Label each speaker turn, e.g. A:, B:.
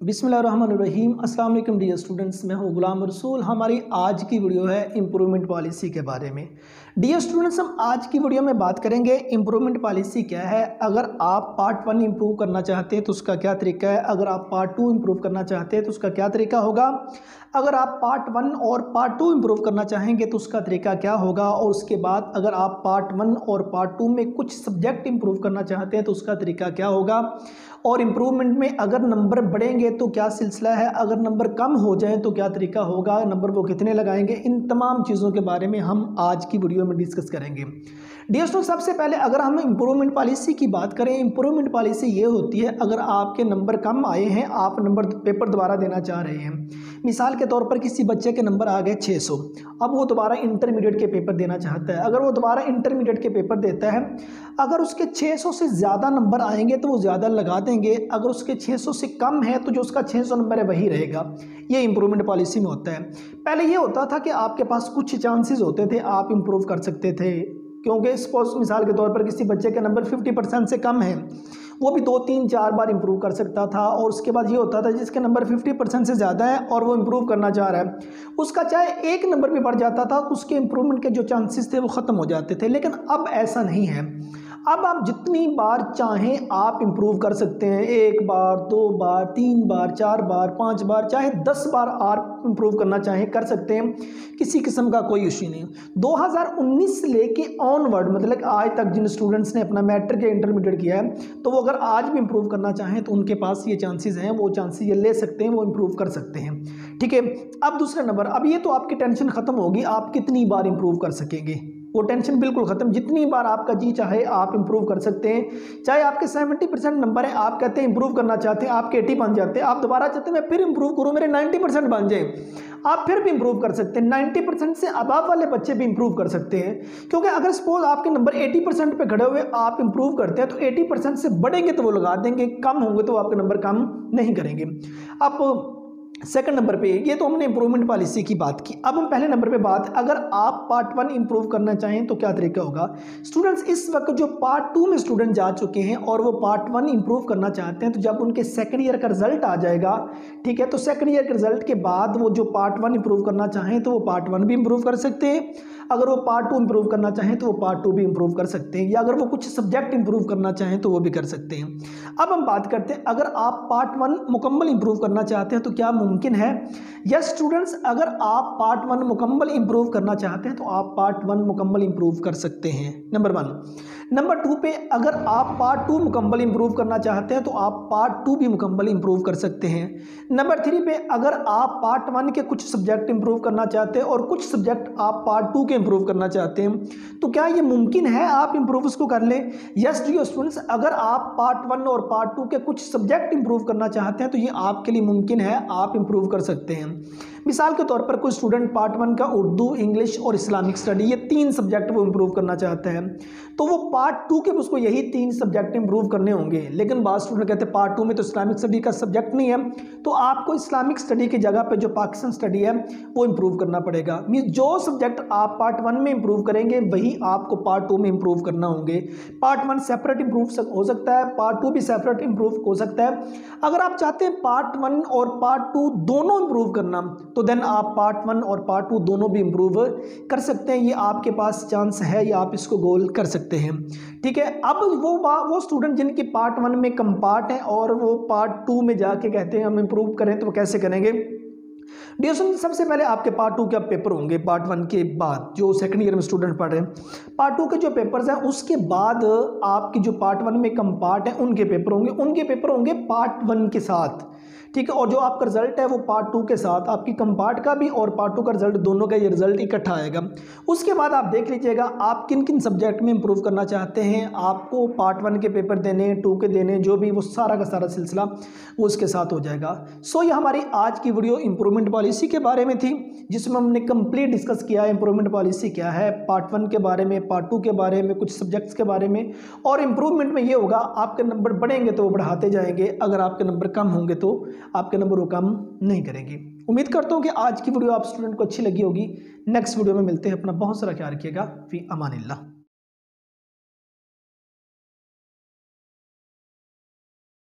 A: बिस्मिल्लाहिर्रहमानिर्रहीम। अस्सलाम वालेकुम डियर स्टूडेंट्स, मैं हूँ गुलाम रसूल। हमारी आज की वीडियो है इम्प्रूवमेंट पॉलिसी के बारे में। डियर स्टूडेंट्स, हम आज की वीडियो में बात करेंगे इम्प्रूवमेंट पॉलिसी क्या है। अगर आप पार्ट 1 इम्प्रूव करना चाहते हैं तो उसका क्या तरीका है, अगर आप पार्ट 2 इम्प्रूव करना चाहते हैं तो उसका क्या तरीका होगा, अगर आप पार्ट 1 और पार्ट 2 इम्प्रूव करना चाहेंगे तो उसका तरीका क्या होगा, और उसके बाद अगर आप पार्ट 1 और पार्ट 2 में कुछ सब्जेक्ट इम्प्रूव करना चाहते हैं तो उसका तरीका क्या होगा, और इम्प्रूवमेंट में अगर नंबर बढ़ेंगे तो क्या सिलसिला है, अगर नंबर कम हो जाए तो क्या तरीका होगा, नंबर वो कितने लगाएंगे, इन तमाम चीज़ों के बारे में हम आज की वीडियो में डिस्कस करेंगे। डियर स्टूडेंट, सबसे पहले अगर हम इम्प्रूवमेंट पॉलिसी की बात करें, इम्प्रूवमेंट पॉलिसी ये होती है अगर आपके नंबर कम आए हैं, आप नंबर पेपर दोबारा देना चाह रहे हैं। मिसाल के तौर पर किसी बच्चे के नंबर आ गए 600, अब वो दोबारा इंटरमीडिएट के पेपर देना चाहता है। अगर वो दोबारा इंटरमीडिएट के पेपर देता है, अगर उसके 600 से ज़्यादा नंबर आएंगे तो वो ज़्यादा लगा देंगे, अगर उसके 600 से कम है तो जो उसका 600 नंबर है वही रहेगा। ये इम्प्रूवमेंट पॉलिसी में होता है। पहले ये होता था कि आपके पास कुछ चांसेस होते थे, आप इम्प्रूव कर सकते थे, क्योंकि सपोज मिसाल के तौर पर किसी बच्चे के नंबर 50% से कम है, वो भी 2, 3, 4 बार इंप्रूव कर सकता था। और उसके बाद ये होता था जिसके नंबर 50% से ज़्यादा है और वो इंप्रूव करना चाह रहा है, उसका चाहे एक नंबर भी बढ़ जाता था, उसके इंप्रूवमेंट के जो चांसेस थे वो ख़त्म हो जाते थे। लेकिन अब ऐसा नहीं है। अब आप जितनी बार चाहें आप इंप्रूव कर सकते हैं, 1 बार, 2 बार, 3 बार, 4 बार, 5 बार, चाहे 10 बार आप इंप्रूव करना चाहें कर सकते हैं, किसी किस्म का कोई इशू नहीं। 2019 से लेके ऑनवर्ड, मतलब आज तक जिन स्टूडेंट्स ने अपना मैट्रिक या इंटरमीडिएट किया है, तो वो अगर आज भी इंप्रूव करना चाहें तो उनके पास ये चांसेस हैं, वो चांसेस ये ले सकते हैं, वो इंप्रूव कर सकते हैं। ठीक है। अब दूसरा नंबर, अब ये तो आपकी टेंशन खत्म होगी, आप कितनी बार इंप्रूव कर सकेंगे, वो टेंशन बिल्कुल खत्म। जितनी बार आपका जी चाहे आप इंप्रूव कर सकते हैं। चाहे आपके 70% नंबर है, आप कहते हैं इंप्रूव करना चाहते हैं, आपके 80 बन जाते हैं, आप दोबारा चाहते हैं मैं फिर इंप्रूव करूं, मेरे 90% बन जाए, आप फिर भी इंप्रूव कर सकते हैं। 90% से अबव वाले बच्चे भी इंप्रूव कर सकते हैं, क्योंकि अगर सपोज आपके नंबर 80% पे खड़े हुए आप इंप्रूव करते हैं तो 80% से बढ़ेंगे तो वो लगा देंगे, कम होंगे तो आपके नंबर कम नहीं करेंगे। अब सेकंड नंबर पे, ये तो हमने इंप्रूवमेंट पॉलिसी की बात की। अब हम पहले नंबर पे बात, अगर आप पार्ट 1 इंप्रूव करना चाहें तो क्या तरीका होगा। स्टूडेंट्स, इस वक्त जो पार्ट 2 में स्टूडेंट जा चुके हैं और वो पार्ट 1 इंप्रूव करना चाहते हैं, तो जब उनके सेकंड ईयर का रिजल्ट आ जाएगा, ठीक है, तो सेकंड ईयर के रिजल्ट के बाद वो जो पार्ट 1 इंप्रूव करना चाहें तो वो पार्ट 1 भी इंप्रूव कर सकते हैं, अगर वो पार्ट 2 इंप्रूव करना चाहें तो वो पार्ट 2 भी इंप्रूव कर सकते हैं, या अगर वो कुछ सब्जेक्ट इंप्रूव करना चाहें तो वो भी कर सकते हैं। अब हम बात करते हैं, अगर आप पार्ट 1 मुकम्मल इंप्रूव करना चाहते हैं तो क्या मुमकिन है। यस स्टूडेंट्स, अगर आप पार्ट 1 मुकम्मल इंप्रूव करना चाहते हैं तो आप पार्ट 1 मुकम्मल इंप्रूव कर सकते हैं, नंबर 1। नंबर 2 पे, अगर आप पार्ट 2 मुकम्मल इंप्रूव करना चाहते हैं तो आप पार्ट 2 भी मुकम्मल इंप्रूव कर सकते हैं। नंबर 3 पे, अगर आप पार्ट 1 के कुछ सब्जेक्ट इंप्रूव करना चाहते हैं और कुछ सब्जेक्ट आप पार्ट 2 के इंप्रूव करना चाहते हैं, तो क्या ये मुमकिन है आप इंप्रूव उसको कर लें। यस डियर स्टूडेंट्स, अगर आप पार्ट 1 और पार्ट 2 के कुछ सब्जेक्ट इंप्रूव करना चाहते हैं तो ये आपके लिए मुमकिन है, आप इंप्रूव कर सकते हैं। मिसाल के तौर पर कोई स्टूडेंट पार्ट 1 का उर्दू, इंग्लिश और इस्लामिक स्टडी, ये 3 सब्जेक्ट वो इंप्रूव करना चाहता है, तो वो पार्ट 2 के उसको यही 3 सब्जेक्ट इंप्रूव करने होंगे। लेकिन बाद स्टूडेंट कहते हैं पार्ट 2 में तो इस्लामिक स्टडी का सब्जेक्ट नहीं है, तो आपको इस्लामिक स्टडी की जगह पे जो पाकिस्तान स्टडी है वो इंप्रूव करना पड़ेगा। मीन जो सब्जेक्ट आप पार्ट 1 में इंप्रूव करेंगे वही आपको पार्ट 2 में इंप्रूव करना होंगे। पार्ट 1 सेपरेट इंप्रूव हो सकता है, पार्ट 2 भी सेपरेट इंप्रूव हो सकता है। अगर आप चाहते हैं पार्ट 1 और पार्ट 2 दोनों इंप्रूव करना, तो देन आप पार्ट 1 और पार्ट 2 दोनों भी इंप्रूव कर सकते हैं। ये आपके पास चांस है, या आप इसको गोल कर सकते हैं। ठीक है। अब वो स्टूडेंट जिनकी पार्ट 1 में कम पार्ट है और वो पार्ट 2 में जाके कहते हैं हम इंप्रूव करें, तो वो कैसे करेंगे। डियर स्टूडेंट, सबसे पहले आपके पार्ट 2 के अब पेपर होंगे पार्ट 1 के बाद, जो सेकंड ईयर में स्टूडेंट पढ़ रहे हैं, पार्ट 2 के जो पेपर्स हैं उसके बाद आपकी जो पार्ट 1 में कम पार्ट है उनके पेपर होंगे पार्ट 1 के साथ। ठीक है। और जो आपका रिजल्ट है वो पार्ट 2 के साथ, आपकी कम पार्ट का भी और पार्ट 2 का रिजल्ट, दोनों का ये रिजल्ट इकट्ठा आएगा। उसके बाद आप देख लीजिएगा आप किन किन सब्जेक्ट में इंप्रूव करना चाहते हैं, आपको पार्ट 1 के पेपर देने, 2 के देने, जो भी वो सारा का सारा सिलसिला वो उसके साथ हो जाएगा। सो ये हमारी आज की वीडियो इंप्रूवमेंट पॉलिसी के बारे में थी, जिसमें हमने कंप्लीट डिस्कस किया है इंप्रूवमेंट पॉलिसी क्या है, पार्ट 1 के बारे में, पार्ट 2 के बारे में, कुछ सब्जेक्ट्स के बारे में। और इंप्रूवमेंट में ये होगा आपके नंबर बढ़ेंगे तो वो बढ़ाते जाएंगे, अगर आपके नंबर कम होंगे तो आपके नंबर वो कम नहीं करेंगे। उम्मीद करता हूँ कि आज की वीडियो आप स्टूडेंट को अच्छी लगी होगी। नेक्स्ट वीडियो में मिलते हैं। अपना बहुत सारा ख्याल रखिएगा। फी अमानिल्लाह।